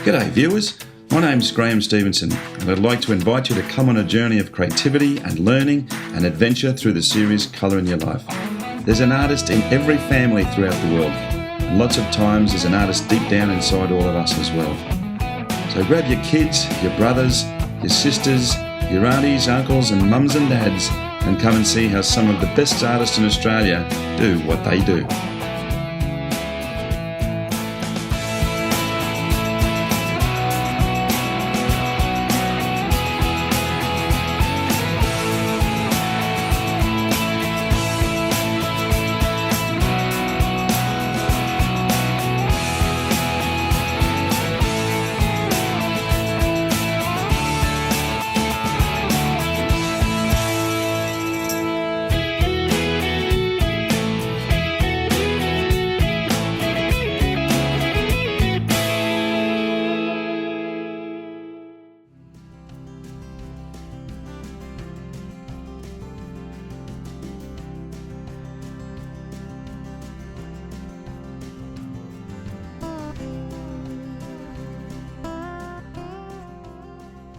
G'day viewers, my name's Graham Stevenson and I'd like to invite you to come on a journey of creativity and learning and adventure through the series Colour in Your Life. There's an artist in every family throughout the world, and lots of times there's an artist deep down inside all of us as well. So grab your kids, your brothers, your sisters, your aunties, uncles and mums and dads and come and see how some of the best artists in Australia do what they do.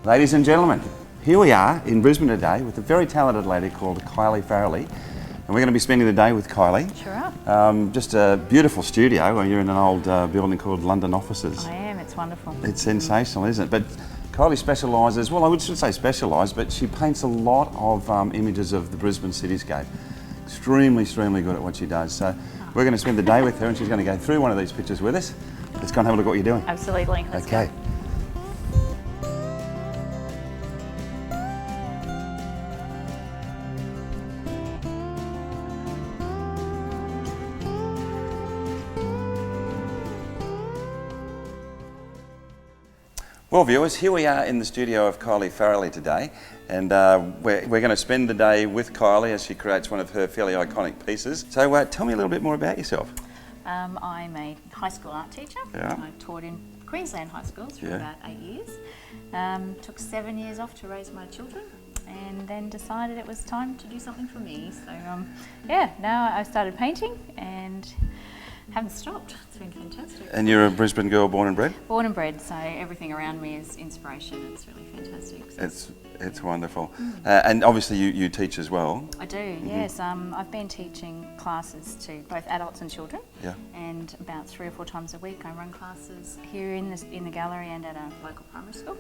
Ladies and gentlemen, here we are in Brisbane today with a very talented lady called Kylie Farrelly, and we're going to be spending the day with Kylie. Sure are. Just a beautiful studio where you're in an old building called London Offices. I am, it's wonderful. It's sensational, isn't it? But Kylie specialises, well I shouldn't say specialise, but she paints a lot of images of the Brisbane cityscape. Extremely good at what she does. So we're going to spend the day with her and she's going to go through one of these pictures with us. Let's go and have a look at what you're doing. Absolutely, let's go. Well viewers, here we are in the studio of Kylie Farrelly today, and we're going to spend the day with Kylie as she creates one of her fairly iconic pieces. So tell me a little bit more about yourself. I'm a high school art teacher. Yeah. I taught in Queensland High schools for about 8 years. Took 7 years off to raise my children and then decided it was time to do something for me. So now I started painting and haven't stopped. It's been fantastic. And you're a Brisbane girl, born and bred? Born and bred, so everything around me is inspiration. It's really fantastic. So it's wonderful. And obviously you teach as well. I do, yes. I've been teaching classes to both adults and children. Yeah. And about 3 or 4 times a week I run classes here in the gallery and at a local primary school.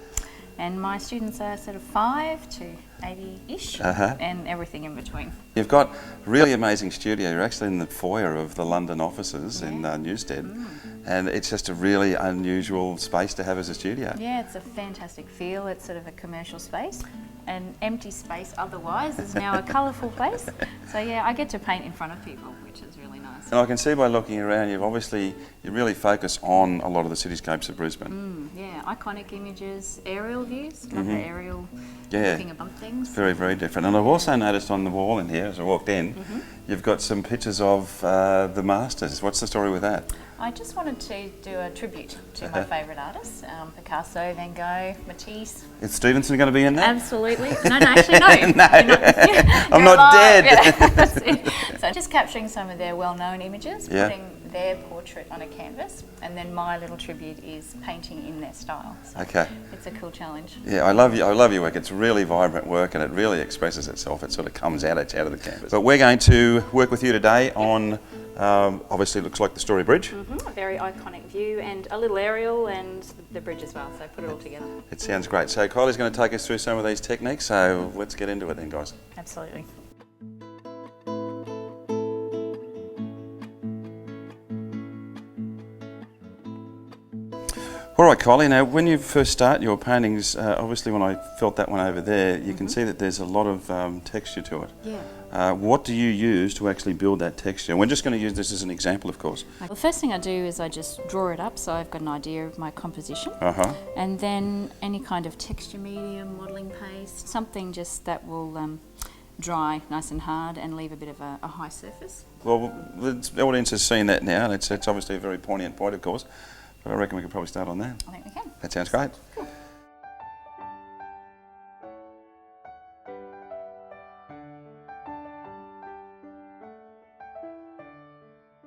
And my students are sort of 5 to 80-ish and everything in between. You've got a really amazing studio. You're actually in the foyer of the London offices in Newstead. And it's just a really unusual space to have as a studio. Yeah, it's a fantastic feel. It's sort of a commercial space. An empty space otherwise is now a colourful place. So yeah, I get to paint in front of people, which is really nice. And I can see by looking around, you really focus on a lot of the cityscapes of Brisbane. Yeah, iconic images, aerial views, love the aerial looking above things. Very different. And I've also noticed on the wall in here, as I walked in, you've got some pictures of the masters. What's the story with that? I just wanted to do a tribute to my favourite artists, Picasso, Van Gogh, Matisse. Is Stevenson going to be in there? Absolutely. No, actually no. I'm not dead. Yeah. So just capturing some of their well-known images, putting their portrait on a canvas, and then my little tribute is painting in their style. So it's a cool challenge. Yeah, I love your work. It's really vibrant work and it really expresses itself. It sort of comes out of the canvas. But we're going to work with you today on obviously it looks like the Story Bridge. A very iconic view and a little aerial and the bridge as well, so put it all together. It sounds great. So Kylie's going to take us through some of these techniques, so let's get into it then, guys. Absolutely. All right, Kylie, now when you first start your paintings, obviously when I felt that one over there, you can see that there's a lot of texture to it. Yeah. What do you use to actually build that texture? We're just going to use this as an example, of course. The first thing I do is I just draw it up so I've got an idea of my composition. And then any kind of texture medium, modelling paste, something just that will dry nice and hard and leave a bit of a high surface. Well, the audience has seen that now, and it's obviously a very poignant point, of course. But I reckon we could probably start on that. I think we can. That sounds great. Cool.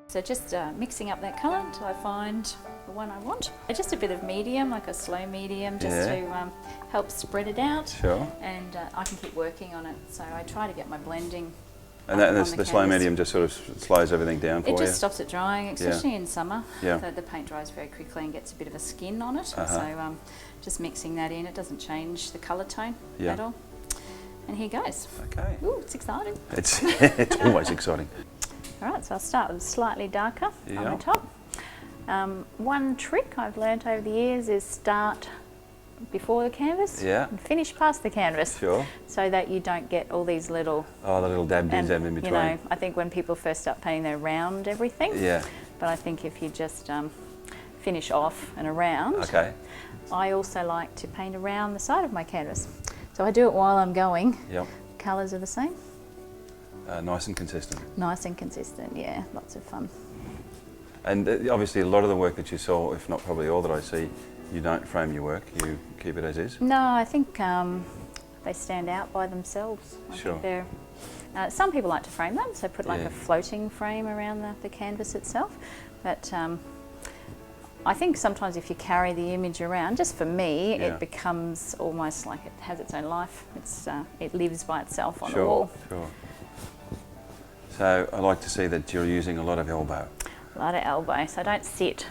So just mixing up that colour until I find the one I want. Just a bit of medium, like a slow medium, just to help spread it out. Sure. And I can keep working on it. So I try to get my blending. And the slow medium just sort of slows everything down for you? It just stops it drying, especially in summer. Yeah. The paint dries very quickly and gets a bit of a skin on it. So just mixing that in, it doesn't change the colour tone at all. And here goes. Okay. Ooh, it's exciting. It's always exciting. All right, so I'll start with slightly darker on the top. One trick I've learnt over the years is start before the canvas and finish past the canvas. Sure. So that you don't get all these little... Oh, the little dab in between. You know, I think when people first start painting, they round everything. Yeah. But I think if you just finish off and around. Okay. I also like to paint around the side of my canvas. So I do it while I'm going. Yep. Colours are the same. Nice and consistent. Nice and consistent, yeah. Lots of fun. And obviously a lot of the work that you saw, if not probably all that I see, you don't frame your work, you keep it as is? No, I think they stand out by themselves. I think they're, some people like to frame them, so put like a floating frame around the canvas itself. But I think sometimes if you carry the image around, just for me, it becomes almost like it has its own life. It lives by itself on the wall. Sure. So I like to see that you're using a lot of elbow. A lot of elbow, so I don't sit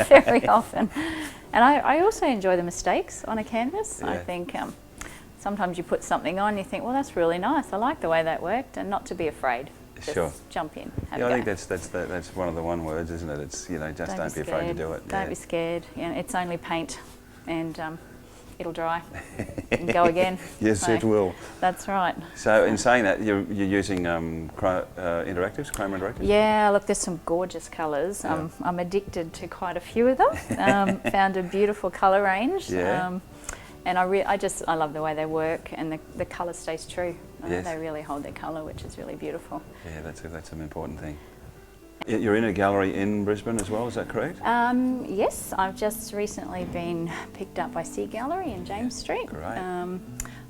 very often. And I also enjoy the mistakes on a canvas. I think sometimes you put something on, you think, well, that's really nice. I like the way that worked, and not to be afraid. Just jump in. Have a go. I think that's one of the one words, isn't it? It's just don't be afraid to do it. Don't be scared. Yeah, it's only paint, and it'll dry and go again. Yes, so, it will. That's right. So in saying that, you're using chroma interactives? Yeah, look, there's some gorgeous colours. Yeah. I'm addicted to quite a few of them. Found a beautiful colour range. Yeah. And I love the way they work, and the colour stays true. Yes. They really hold their colour, which is really beautiful. Yeah, that's an important thing. You're in a gallery in Brisbane as well, is that correct? Yes, I've just recently been picked up by Sea Gallery in James Street. Great.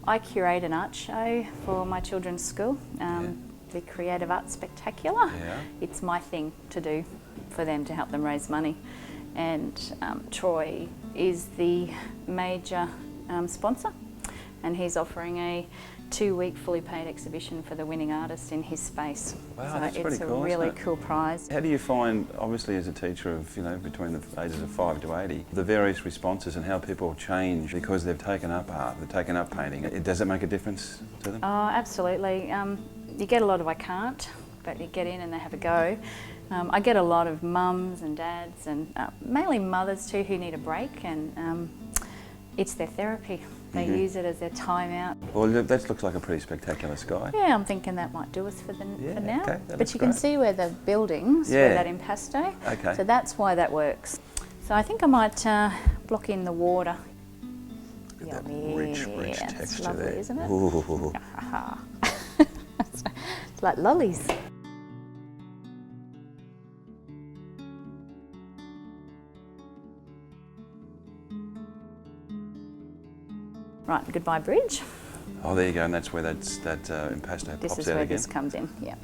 I curate an art show for my children's school, the Creative Arts Spectacular. Yeah. It's my thing to do for them to help them raise money. And Troy is the major sponsor, and he's offering a 2-week fully paid exhibition for the winning artist in his space. Wow, so that's it's pretty cool, a really cool prize. How do you find, obviously as a teacher of, between the ages of 5 to 80, the various responses and how people change because they've taken up art, they've taken up painting? Does it make a difference to them? Oh, absolutely. You get a lot of I can't, but you get in and they have a go. I get a lot of mums and dads and mainly mothers too who need a break, and it's their therapy. They use it as their time out. Well, that looks like a pretty spectacular sky. Yeah, I'm thinking that might do us for now. Okay, but you can see where the buildings, where that impasto. Okay. So that's why that works. So I think I might block in the water. Look at that rich texture it's lovely, there. Isn't it? Ooh. It's like lollies. Right, goodbye bridge. Oh, there you go, and that's where that impasto This pops is out where again. this comes in, yeah.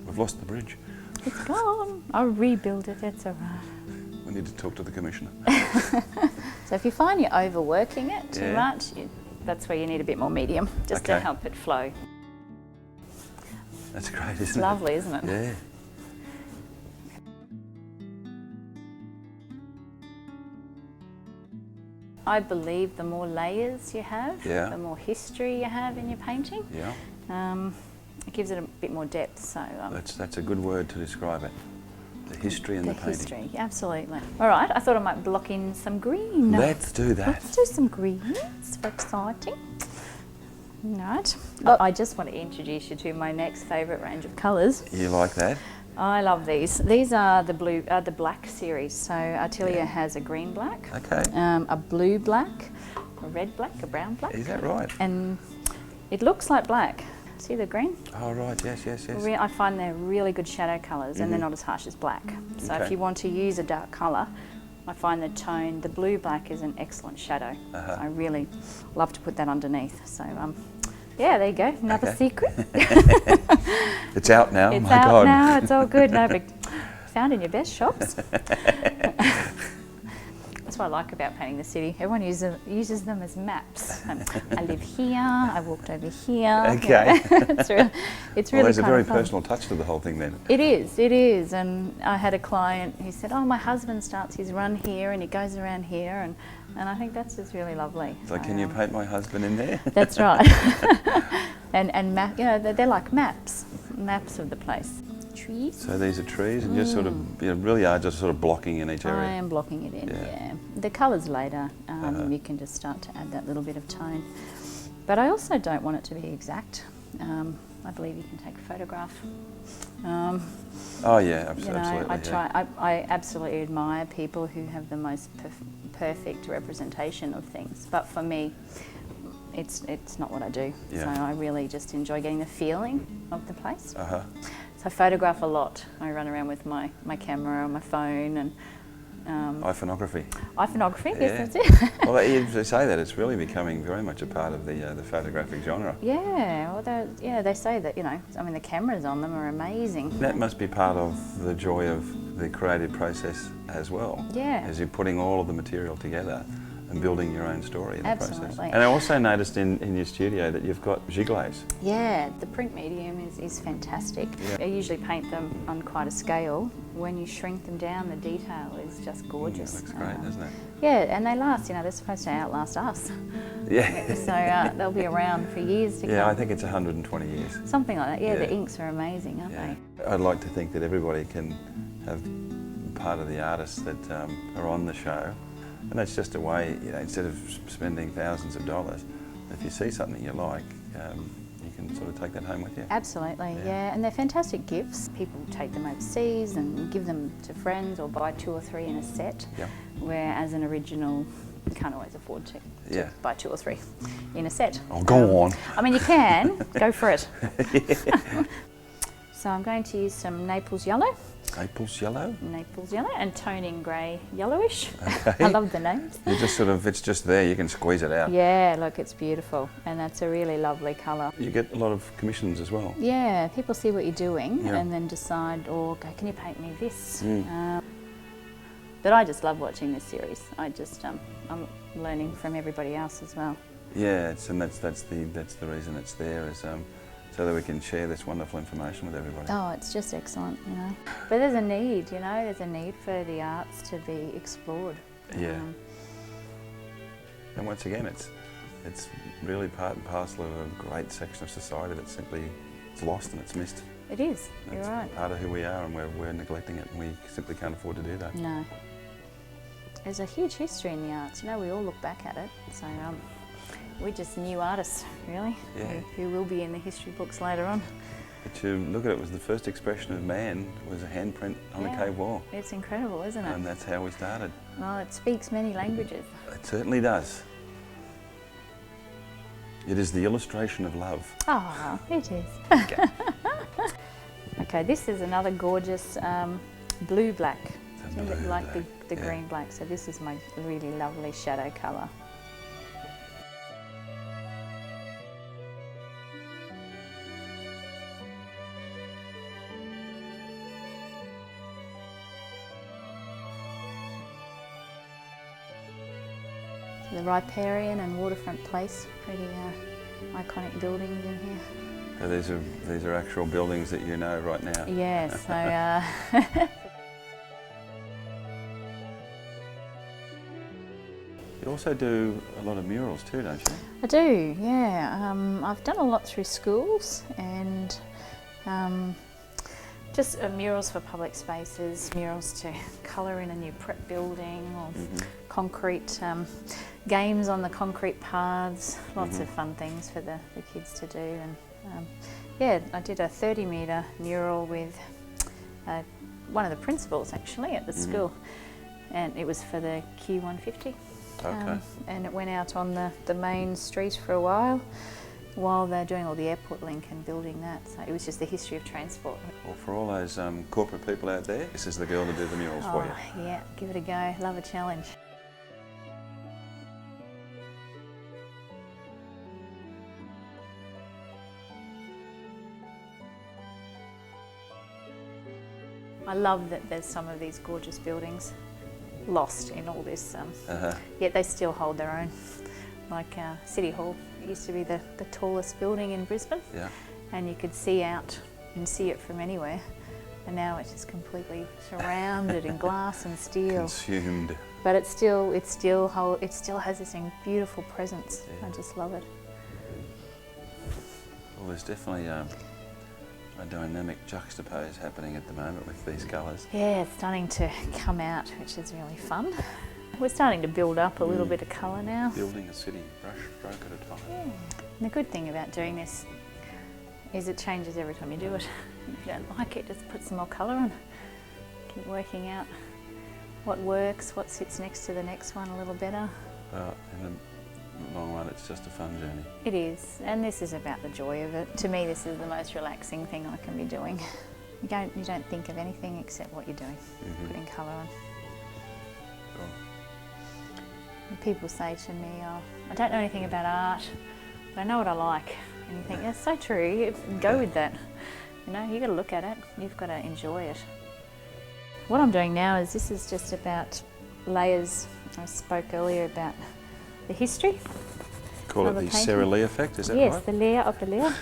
We've lost the bridge. It's gone. I'll rebuild it, it's all right. We need to talk to the Commissioner. So if you find you're overworking it too much, that's where you need a bit more medium, just to help it flow. That's great, isn't it? It's lovely, isn't it? Yeah. I believe the more layers you have, the more history you have in your painting. Yeah. It gives it a bit more depth. So that's a good word to describe it. The history and the painting. The history, absolutely. All right, I thought I might block in some green. Let's do that. Let's do some greens. Very exciting. All right. I just want to introduce you to my next favourite range of colours. You like that? I love these. These are the black series. So Atelier has a green black, a blue black, a red black, a brown black. Is that right? And it looks like black. See the green? Oh right, yes. I find they're really good shadow colours, and they're not as harsh as black. So if you want to use a dark colour, I find the blue black is an excellent shadow. So I really love to put that underneath. So yeah, there you go. Another secret. It's out now. It's out now. It's all good. No, but found in your best shops. what I like about painting the city. Everyone uses them as maps. I live here, I walked over here. Okay. It's really Well, there's a kind very of fun. personal touch to the whole thing then. It is. And I had a client who said, oh, my husband starts his run here and he goes around here, and I think that's just really lovely. So can you paint my husband in there? That's right. and map, they're like maps of the place. Trees. So these are trees, and just sort of, really are just sort of blocking in each area. I am blocking it in, yeah. The colours later, you can just start to add that little bit of tone. But I also don't want it to be exact. I believe you can take a photograph. Oh yeah, absolutely. I absolutely admire people who have the most perfect representation of things. But for me, it's not what I do. Yeah. So I really just enjoy getting the feeling of the place. Uh-huh. So I photograph a lot. I run around with my camera on my phone and... Iconography. Iconography, Yeah. yes, that's it. Well, you say that, it's really becoming very much a part of the photographic genre. Yeah, well, they say that, the cameras on them are amazing. That must be part of the joy of the creative process as well. Yeah. As you're putting all of the material together and building your own story in the process. Absolutely. And I also noticed in your studio that you've got gigles. Yeah, the print medium is fantastic. Yeah. I usually paint them on quite a scale. When you shrink them down, the detail is just gorgeous. Yeah, looks great, doesn't it? Yeah, and they last, they're supposed to outlast us. Yeah. So they'll be around for years to come. Yeah, I think it's 120 years. Something like that. Yeah, Yeah. the inks are amazing, aren't they? I'd like to think that everybody can have part of the artists that are on the show. And that's just a way, instead of spending thousands of dollars, if you see something you like, you can sort of take that home with you. Absolutely, yeah. And they're fantastic gifts. People take them overseas and give them to friends or buy 2 or 3 in a set, Yep. where as an original, you can't always afford to Yeah. buy 2 or 3 in a set. Oh, go on. You can, go for it. So I'm going to use some Naples yellow. Naples yellow? Naples yellow and toning grey yellowish. Okay. I love the names. You just it's just there, you can squeeze it out. Yeah, look, it's beautiful, and that's a really lovely colour. You get a lot of commissions as well. Yeah, people see what you're doing Yeah. and then decide, or go, can you paint me this? But I just love watching this series. I'm learning from everybody else as well. Yeah, and that's the reason it's there, is so that we can share this wonderful information with everybody. Oh, it's just excellent, But there's a need, there's a need for the arts to be explored. Yeah. And once again, it's really part and parcel of a great section of society that simply is lost and it's missed. It is, you're It's right. part of who we are, and we're neglecting it, and we simply can't afford to do that. No. There's a huge history in the arts, we all look back at it, so we're just new artists, really, Yeah. who will be in the history books later on. But to look at it, was the first expression of man was a handprint on the cave wall. It's incredible, isn't it? And that's how we started. Well, it speaks many languages. It certainly does. It is the illustration of love. Ah, it is. Okay. Okay, this is another gorgeous blue-black. It's a Isn't it like the blue-black, yeah. green-black? So this is my really lovely shadow colour. The riparian and waterfront place, pretty iconic buildings in here. So these are actual buildings that you know right now. Yes, so You also do a lot of murals too, don't you? I do, yeah. I've done a lot through schools and just murals for public spaces, murals to colour in a new prep building, or concrete games on the concrete paths, lots of fun things for the kids to do. And yeah, I did a 30-metre mural with one of the principals actually at the school, and it was for the Q150. Okay. And it went out on the main street for a while they're doing all the airport link and building that. So it was just the history of transport. Well, for all those corporate people out there, this is the girl to do the murals for you. Yeah, give it a go. Love a challenge. I love that there's some of these gorgeous buildings. lost in all this, yet they still hold their own. Like City Hall, it used to be the tallest building in Brisbane, and you could see out and see it from anywhere. And now it's just completely surrounded in glass and steel. Consumed. But it still has this beautiful presence. Yeah. I just love it. Well, there's definitely a dynamic juxtapose happening at the moment with these colours. Yeah, it's starting to come out, which is really fun. We're starting to build up a little bit of colour now. Building a city brush stroke at a time. Yeah. And the good thing about doing this is it changes every time you do it. If you don't like it, just put some more colour on. Keep working out what works, what sits next to the next one a little better. In the long run, it's just a fun journey. It is, and this is about the joy of it. To me, this is the most relaxing thing I can be doing. You don't think of anything except what you're doing, putting colour on. Sure. And people say to me, "Oh, I don't know anything about art, but I know what I like." And you think, that's so true, go with that. You know, you've got to look at it, you've got to enjoy it. What I'm doing now is this is just about layers. I spoke earlier about the history. Call it the Sarah Lee effect, is that right? Yes, the layer of the layer.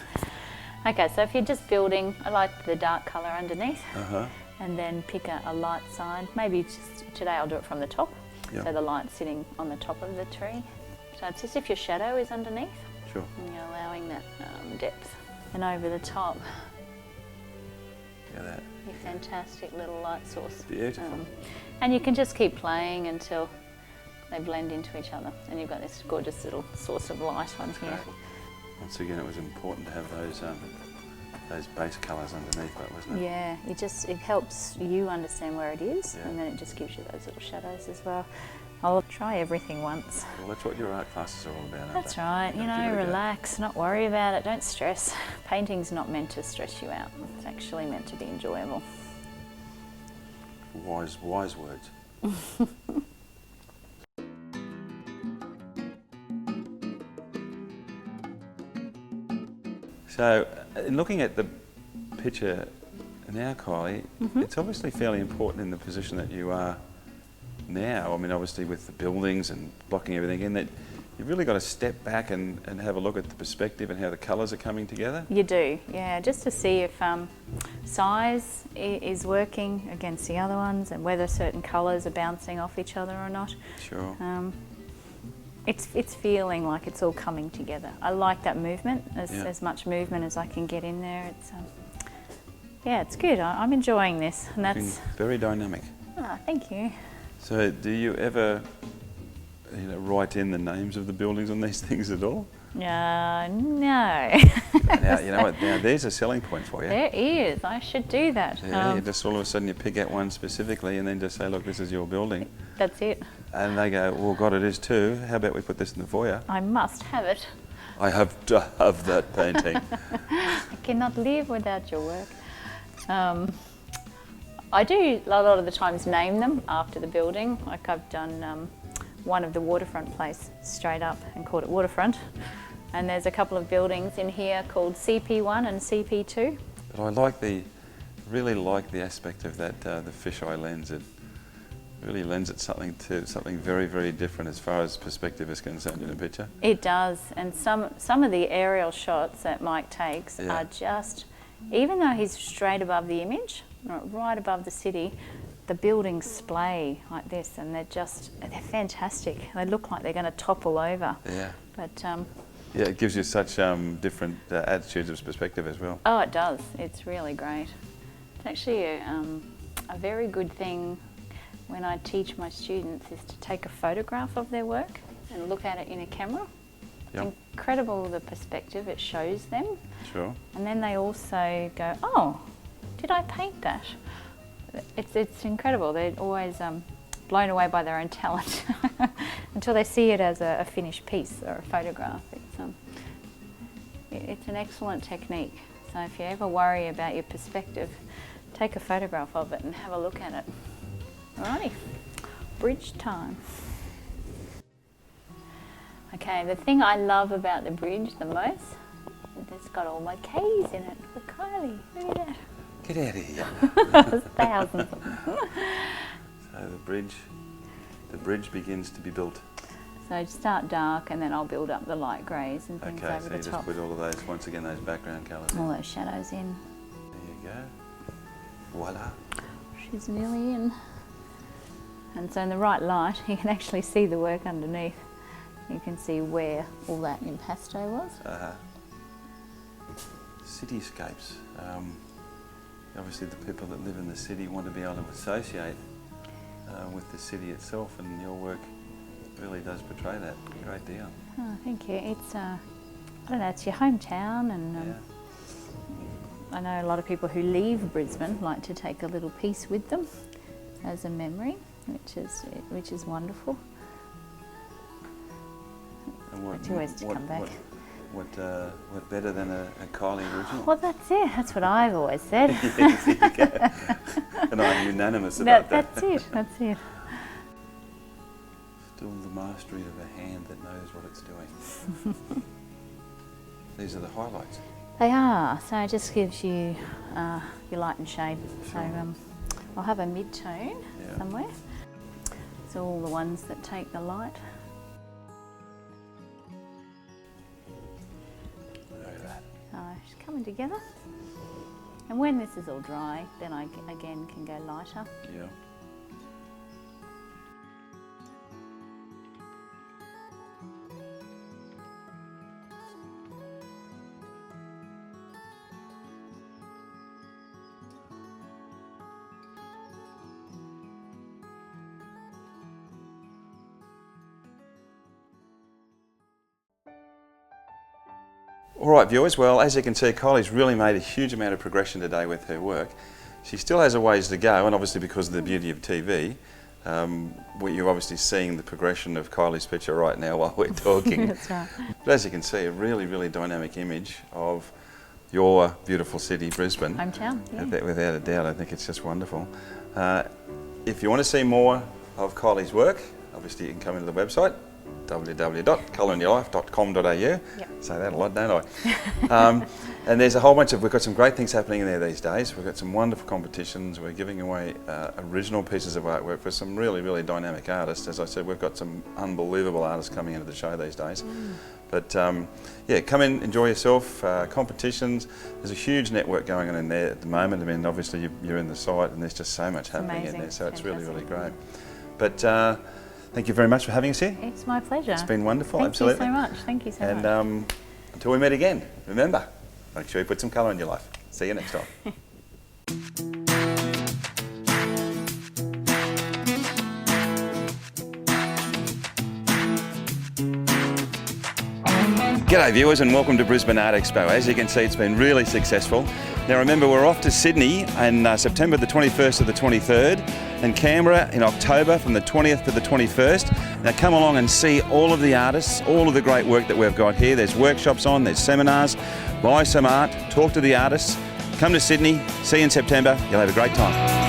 Okay, so if you're just building, I like the dark colour underneath, and then pick a light side. Maybe just today I'll do it from the top, so the light's sitting on the top of the tree. So it's as if your shadow is underneath. Sure. And you're allowing that depth. And over the top, look at that. Your fantastic little light source. Beautiful. And you can just keep playing until they blend into each other. And you've got this gorgeous little source of light on here. Once again, it was important to have those base colours underneath that, wasn't it? Yeah, it helps you understand where it is, and then it just gives you those little shadows as well. I'll try everything once. Well, that's what your art classes are all about, aren't That's they? right, you know, relax, not worry about it, don't stress. Painting's not meant to stress you out, it's actually meant to be enjoyable. Wise words. So, in looking at the picture now, Kylie, it's obviously fairly important in the position that you are now. I mean, obviously with the buildings and blocking everything in, that you've really got to step back and have a look at the perspective and how the colours are coming together. You do, yeah, just to see if size is working against the other ones and whether certain colours are bouncing off each other or not. Sure. It's feeling like it's all coming together. I like that movement, as much movement as I can get in there. It's it's good. I'm enjoying this, and that's very dynamic. Thank you. So, do you ever, write in the names of the buildings on these things at all? No. Now, you know what? Now, there's a selling point for you. There is. I should do that. Yeah, you just all of a sudden you pick out one specifically and then just say, look, this is your building. That's it. And they go, well, God, it is too. How about we put this in the foyer? I must have it. I have to have that painting. I cannot live without your work. I do a lot of the times name them after the building. Like I've done one of the waterfront place straight up and called it Waterfront. And there's a couple of buildings in here called CP1 and CP2. But I really like the aspect of that, the fisheye lens. It really lends it something very, very different as far as perspective is concerned in a picture. It does, and some of the aerial shots that Mike takes are just, even though he's straight above the image, right above the city, the buildings splay like this, and they're fantastic. They look like they're going to topple over. Yeah. But yeah, it gives you such different attitudes of perspective as well. Oh, it does. It's really great. It's actually a very good thing when I teach my students is to take a photograph of their work and look at it in a camera. Yep. It's incredible the perspective it shows them. Sure. And then they also go, oh, did I paint that? It's incredible. They're always blown away by their own talent until they see it as a finished piece or a photograph. It's an excellent technique. So if you ever worry about your perspective, take a photograph of it and have a look at it. Alrighty, bridge time. Okay, the thing I love about the bridge the most is it's got all my keys in it for Kylie. Look at that. Get out of here. There's thousands of them. So the bridge the bridge begins to be built. So start dark and then I'll build up the light greys and things Okay, over so the you top. just put all of those, once again, those background colours in. All those shadows in. There you go. Voila. She's nearly in. And so in the right light, you can actually see the work underneath. You can see where all that impasto was. Cityscapes. Obviously the people that live in the city want to be able to associate with the city itself, and your work really does portray that a great deal. Oh, thank you. It's, I don't know, it's your hometown, and I know a lot of people who leave Brisbane like to take a little piece with them as a memory, which is wonderful. And what, always to come back. What better than a Kylie original? Well, that's it. That's what I've always said. Yes, there you go. And I'm unanimous about that. That's it. That's it. Still the mastery of a hand that knows what it's doing. These are the highlights. They are. So it just gives you your light and shade. Sure. So I'll have a mid-tone somewhere. So all the ones that take the light. It's coming together. And when this is all dry, then I again can go lighter. Yeah. All right, viewers, well, as you can see, Kylie's really made a huge amount of progression today with her work. She still has a ways to go, and obviously because of the beauty of TV, you're obviously seeing the progression of Kylie's picture right now while we're talking. That's right. But as you can see, a really, really dynamic image of your beautiful city, Brisbane. Hometown, yeah. Without a doubt, I think it's just wonderful. If you want to see more of Kylie's work, obviously you can come into the website, www.colorinyourlife.com.au. Yep. Say that a lot, don't I? And there's a whole bunch of, we've got some great things happening in there these days. We've got some wonderful competitions. We're giving away original pieces of artwork for some really, really dynamic artists. As I said, we've got some unbelievable artists coming into the show these days. But yeah, come in, enjoy yourself, competitions. There's a huge network going on in there at the moment. I mean, obviously you're in the site and there's just so much happening in there, so it's really, really great. But thank you very much for having us here. It's my pleasure. It's been wonderful, Thank absolutely. you so much. Thank you so much. And until we meet again, remember, make sure you put some colour in your life. See you next time. G'day viewers and welcome to Brisbane Art Expo. As you can see, it's been really successful. Now remember, we're off to Sydney in September the 21st to the 23rd and Canberra in October from the 20th to the 21st. Now come along and see all of the artists, all of the great work that we've got here. There's workshops on, there's seminars, buy some art, talk to the artists. Come to Sydney, see you in September, you'll have a great time.